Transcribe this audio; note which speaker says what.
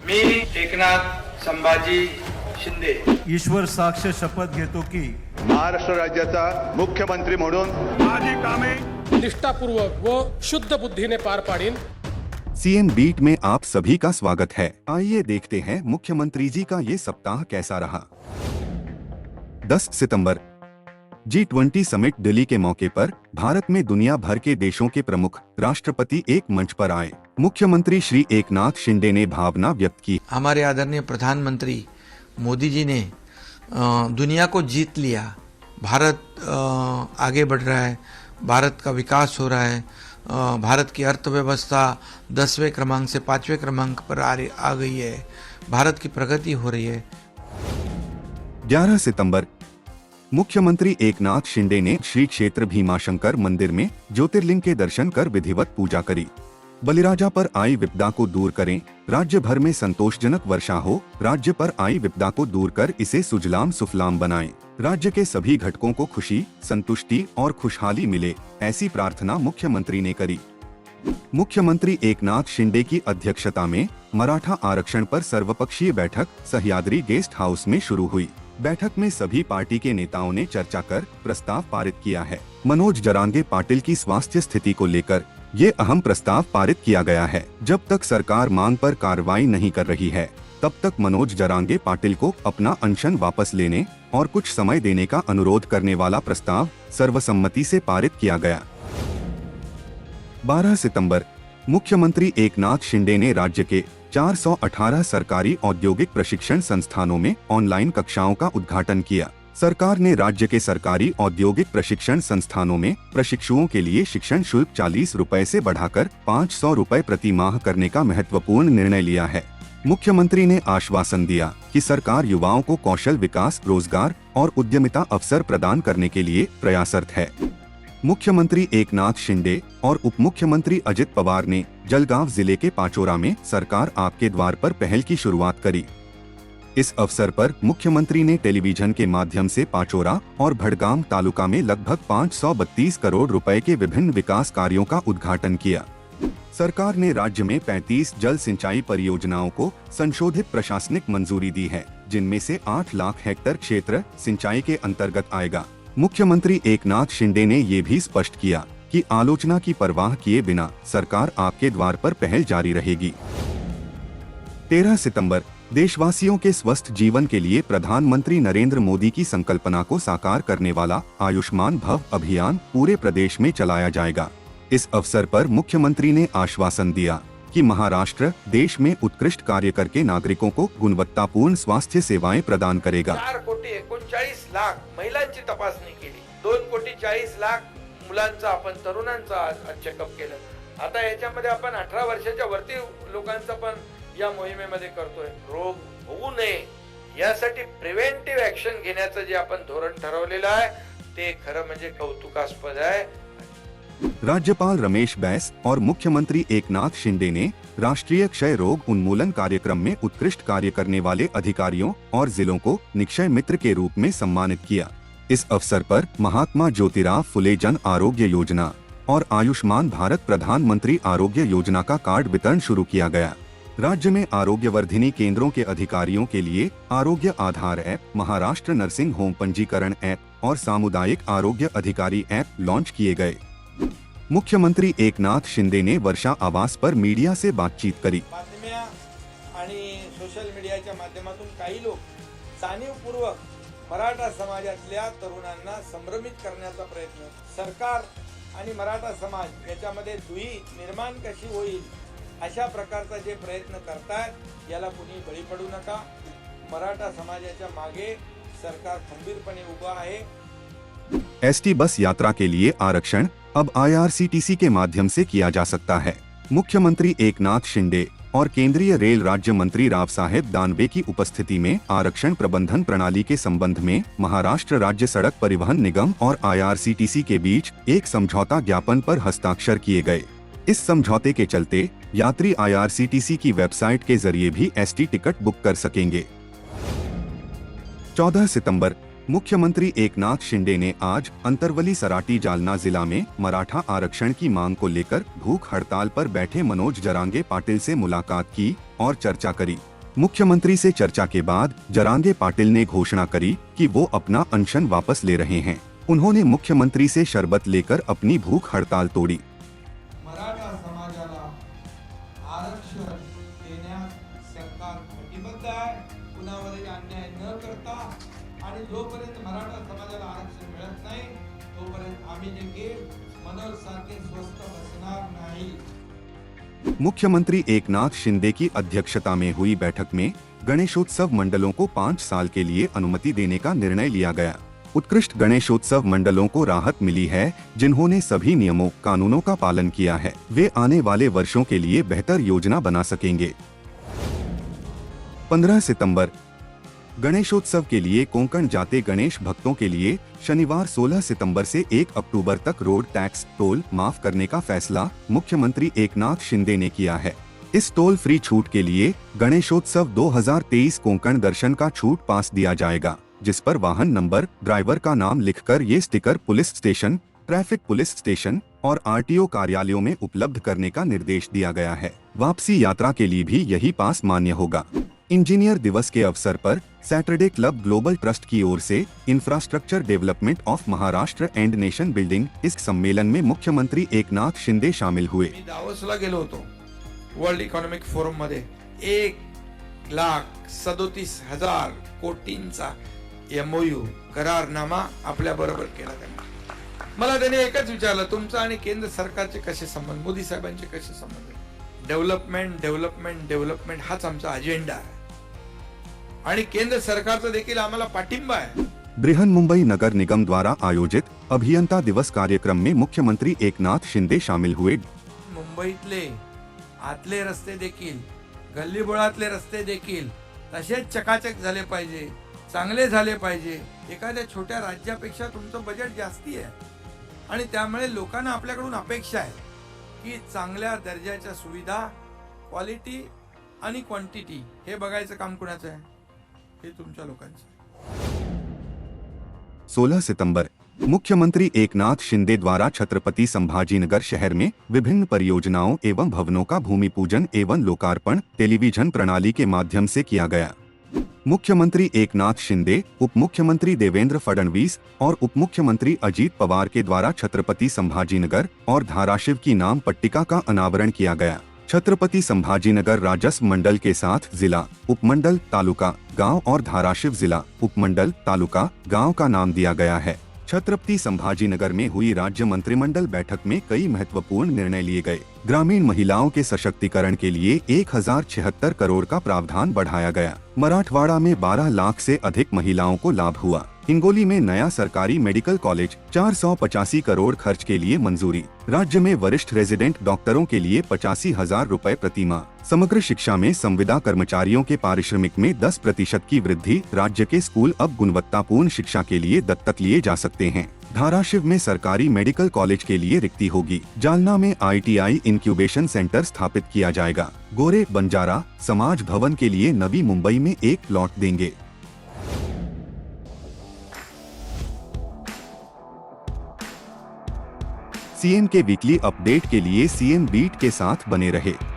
Speaker 1: मी एकनाथ संभाजी शिंदे
Speaker 2: ईश्वर साक्ष शपथ घेतो की
Speaker 3: महाराष्ट्र राज्याचा मुख्यमंत्री म्हणून
Speaker 2: माझी कामे
Speaker 4: निष्ठापूर्वक व शुद्ध बुद्धीने पार पाडीन।
Speaker 5: सीएम बीट में आप सभी का स्वागत है। आइए देखते हैं मुख्यमंत्री जी का ये सप्ताह कैसा रहा। 10 सितंबर G20 समिट दिल्ली के मौके पर भारत में दुनिया भर के देशों के प्रमुख राष्ट्रपति एक मंच पर आए। मुख्यमंत्री श्री एकनाथ शिंदे ने भावना व्यक्त की।
Speaker 6: हमारे आदरणीय प्रधानमंत्री मोदी जी ने दुनिया को जीत लिया। भारत आगे बढ़ रहा है, भारत का विकास हो रहा है, भारत की अर्थव्यवस्था 10वें क्रमांक से 5वें क्रमांक पर आ गई है, भारत की प्रगति हो रही है।
Speaker 5: 11 सितंबर मुख्यमंत्री एकनाथ शिंदे ने श्री क्षेत्र भीमाशंकर मंदिर में ज्योतिर्लिंग के दर्शन कर विधिवत पूजा करी। बलिराजा पर आई विपदा को दूर करें, राज्य भर में संतोषजनक वर्षा हो, राज्य पर आई विपदा को दूर कर इसे सुजलाम सुफलाम बनाएं, राज्य के सभी घटकों को खुशी, संतुष्टि और खुशहाली मिले, ऐसी प्रार्थना मुख्यमंत्री ने करी। मुख्यमंत्री एकनाथ शिंदे की अध्यक्षता में मराठा आरक्षण पर सर्वपक्षीय बैठक सह्याद्री गेस्ट हाउस में शुरू हुई। बैठक में सभी पार्टी के नेताओं ने चर्चा कर प्रस्ताव पारित किया है। मनोज जरांगे पाटिल की स्वास्थ्य स्थिति को लेकर ये अहम प्रस्ताव पारित किया गया है। जब तक सरकार मांग पर कार्रवाई नहीं कर रही है, तब तक मनोज जरांगे पाटिल को अपना अनशन वापस लेने और कुछ समय देने का अनुरोध करने वाला प्रस्ताव सर्वसम्मति से पारित किया गया। 12 सितंबर मुख्यमंत्री एकनाथ शिंदे ने राज्य के 418 सरकारी औद्योगिक प्रशिक्षण संस्थानों में ऑनलाइन कक्षाओं का उद्घाटन किया। सरकार ने राज्य के सरकारी औद्योगिक प्रशिक्षण संस्थानों में प्रशिक्षुओं के लिए शिक्षण शुल्क 40 रुपए से बढ़ाकर 500 रुपए प्रति माह करने का महत्वपूर्ण निर्णय लिया है। मुख्यमंत्री ने आश्वासन दिया कि सरकार युवाओं को कौशल विकास, रोजगार और उद्यमिता अवसर प्रदान करने के लिए प्रयासरत है। मुख्यमंत्री एकनाथ शिंदे और उप मुख्यमंत्री अजित पवार ने जलगांव जिले के पाचोरा में सरकार आपके द्वार पर पहल की शुरुआत करी। इस अवसर पर मुख्यमंत्री ने टेलीविजन के माध्यम से पाचोरा और भड़गाम तालुका में लगभग 532 करोड़ रुपए के विभिन्न विकास कार्यों का उद्घाटन किया। सरकार ने राज्य में 35 जल सिंचाई परियोजनाओं को संशोधित प्रशासनिक मंजूरी दी है, जिनमें से 8 लाख हेक्टेयर क्षेत्र सिंचाई के अंतर्गत आएगा। मुख्यमंत्री एकनाथ शिंदे ने ये भी स्पष्ट किया कि आलोचना की परवाह किए बिना सरकार आपके द्वार पर पहल जारी रहेगी। 13 सितंबर देशवासियों के स्वस्थ जीवन के लिए प्रधानमंत्री नरेंद्र मोदी की संकल्पना को साकार करने वाला आयुष्मान भव अभियान पूरे प्रदेश में चलाया जाएगा। इस अवसर पर मुख्यमंत्री ने आश्वासन दिया कि महाराष्ट्र देश में उत्कृष्ट कार्य करके नागरिकों को गुणवत्तापूर्ण स्वास्थ्य सेवाएं प्रदान करेगा।
Speaker 1: 4,39,00,000 महिलांची तपासणी केली, 2,40,00,000 मुलांचा आपण तरुणांचा चेकअप केलं। आता याच्यामध्ये आपण 18 वर्षाच्या वरती लोकांचा पण या मोहिमेमध्ये करतोय। रोग होऊ नये यासाठी प्रिव्हेंटिव्ह ऍक्शन घेण्याचं जे आपण धोरण ठरवलेलं आहे ते खरं म्हणजे कौतुकास्पद आहे।
Speaker 5: राज्यपाल रमेश बैस और मुख्यमंत्री एकनाथ शिंदे ने राष्ट्रीय क्षय रोग उन्मूलन कार्यक्रम में उत्कृष्ट कार्य करने वाले अधिकारियों और जिलों को निक्षय मित्र के रूप में सम्मानित किया। इस अवसर पर महात्मा ज्योतिराव फुले जन आरोग्य योजना और आयुष्मान भारत प्रधानमंत्री आरोग्य योजना का कार्ड वितरण शुरू किया गया। राज्य में आरोग्यवर्धिनी केंद्रों के अधिकारियों के लिए आरोग्य आधार ऐप, महाराष्ट्र नर्सिंग होम पंजीकरण ऐप और सामुदायिक आरोग्य अधिकारी ऐप लॉन्च किए गए। मुख्यमंत्री एकनाथ शिंदे ने वर्षा आवास पर मीडिया से बातचीत करी।
Speaker 7: बातम्या आणि सोशल मीडियाच्या माध्यमातून काही लोक जाणीवपूर्वक मराठा समाजातल्या तरुणांना संभ्रमित करण्याचा प्रयत्न, सरकार आणि मराठा समाज याच्यामध्ये दुही निर्माण कशी होईल अशा प्रकारचा जे प्रयत्न करतात याला कुणी बळी पडू नका। मराठा समाजाच्या मागे सरकार खंबीरपणे उभा है।
Speaker 5: एसटी बस यात्रा के लिए आरक्षण अब IRCTC के माध्यम से किया जा सकता है। मुख्यमंत्री एकनाथ शिंदे और केंद्रीय रेल राज्य मंत्री राव साहेब दानवे की उपस्थिति में आरक्षण प्रबंधन प्रणाली के संबंध में महाराष्ट्र राज्य सड़क परिवहन निगम और IRCTC के बीच एक समझौता ज्ञापन पर हस्ताक्षर किए गए। इस समझौते के चलते यात्री IRCTC की वेबसाइट के जरिए भी एसटी टिकट बुक कर सकेंगे। 14 सितंबर मुख्यमंत्री एकनाथ शिंदे ने आज अंतरवली सराटी जालना जिला में मराठा आरक्षण की मांग को लेकर भूख हड़ताल पर बैठे मनोज जरांगे पाटिल से मुलाकात की और चर्चा करी। मुख्यमंत्री से चर्चा के बाद जरांगे पाटिल ने घोषणा करी कि वो अपना अनशन वापस ले रहे हैं। उन्होंने मुख्यमंत्री से शरबत लेकर अपनी भूख हड़ताल तोड़ी।
Speaker 7: मराठा समाजाला आरक्षण देण्यास सरकार कटिबद्ध आहे, कुणावरही अन्याय न करता, आणि जोपर्यंत मराठा समाजाला आरक्षण मिळत नाही तोपर्यंत आम्ही देखील मनोज सारखे स्वस्थ बसणार नाही।
Speaker 5: मुख्यमंत्री एकनाथ शिंदे की अध्यक्षता में हुई बैठक में गणेशोत्सव मंडलों को 5 साल के लिए अनुमति देने का निर्णय लिया गया। उत्कृष्ट गणेशोत्सव मंडलों को राहत मिली है, जिन्होंने सभी नियमों कानूनों का पालन किया है। वे आने वाले वर्षों के लिए बेहतर योजना बना सकेंगे। 15 सितंबर गणेशोत्सव के लिए कोंकण जाते गणेश भक्तों के लिए शनिवार 16 सितंबर से 1 अक्टूबर तक रोड टैक्स टोल माफ करने का फैसला मुख्यमंत्री एकनाथ शिंदे ने किया है। इस टोल फ्री छूट के लिए गणेशोत्सव 2023 कोंकण दर्शन का छूट पास दिया जाएगा, जिस पर वाहन नंबर, ड्राइवर का नाम लिखकर ये sticker police station, traffic police station और आरटीओ कार्यालयों में उपलब्ध करने का निर्देश दिया गया है। वापसी यात्रा के लिए भी यही पास मान्य होगा। इंजीनियर दिवस के अवसर पर सैटरडे क्लब ग्लोबल ट्रस्ट की ओर से infrastructure development of Maharashtra and nation building इस सम्मेलन में मुख्यमंत्री एकनाथ शिंदे शामिल हुए।
Speaker 1: मी दावोसला गेलो होतो वर्ल्ड इकॉनॉमिक फोरम मध्ये 1,37,000 कोटींचा MOU करारनामा आपल्या बरोबर केला त्यांनी। मला त्याने एकच विचारलं, तुमचा आणि केंद्र सरकारचे कसे संबंध, मोदी साहेबांचे कसे संबंध? डेव्हलपमेंट डेव्हलपमेंट डेव्हलपमेंट हाच आमचा अजेंडा आहे आणि केंद्र सरकारचा देखील आम्हाला पाठिंबा आहे।
Speaker 5: बृहन्मुंबई नगर निगम द्वारा आयोजित अभियंता दिवस कार्यक्रम में मुख्यमंत्री एकनाथ शिंदे शामिल हुए।
Speaker 1: मुंबईतले आतले रस्ते देखील, गल्लीबोळातले रस्ते देखील तसेच चकाचक झाले पाहिजे, चांगले झाले पाहिजे। एखाद्या छोट्या राज्यापेक्षा तुमचं बजेट जास्ती आहे आणि त्यामुळे लोकांना आपल्याकडून अपेक्षा आहे की चांगल्या दर्जाच्या सुविधा, क्वालिटी आणि क्वांटिटी हे बघायचं काम कुणाचं आहे? हे तुमच्या लोकांचं आहे।
Speaker 5: 16 सितंबर मुख्यमंत्री एकनाथ शिंदे द्वारा छत्रपति संभाजीनगर शहर में विभिन्न परियोजनाओं एवं भवनों का भूमि पूजन एवं लोकार्पण टेलीविजन प्रणाली के माध्यम से किया गया। मुख्यमंत्री एकनाथ शिंदे, उप मुख्यमंत्री देवेंद्र फडणवीस और उप मुख्यमंत्री अजीत पवार के द्वारा छत्रपति संभाजीनगर और धाराशिव की नाम पट्टिका का अनावरण किया गया। छत्रपति संभाजीनगर राजस्व मंडल के साथ जिला, उपमंडल, तालुका, गांव और धाराशिव जिला, उपमंडल, तालुका, गांव का नाम दिया गया है। छत्रपति संभाजीनगर में हुई राज्य मंत्रिमंडल बैठक में कई महत्वपूर्ण निर्णय लिए गए। ग्रामीण महिलाओं के सशक्तिकरण के लिए 1076 करोड़ का प्रावधान बढ़ाया गया। मराठवाड़ा में 12 लाख से अधिक महिलाओं को लाभ हुआ। हिंगोली में नया सरकारी मेडिकल कॉलेज, 485 करोड़ खर्च के लिए मंजूरी। राज्य में वरिष्ठ रेजिडेंट डॉक्टरों के लिए 85,000 रुपए प्रति माह। समग्र शिक्षा में संविदा कर्मचारियों के पारिश्रमिक में 10% की वृद्धि। राज्य के स्कूल अब गुणवत्तापूर्ण शिक्षा के लिए दत्तक लिए जा सकते हैं। धाराशिव में सरकारी मेडिकल कॉलेज के लिए रिक्ति होगी। जालना में ITI इंक्यूबेशन सेंटर स्थापित किया जाएगा। गोरे बंजारा समाज भवन के लिए नवी मुंबई में एक प्लॉट देंगे। सीएम के वीकली अपडेट के लिए सीएम बीट के साथ बने रहे।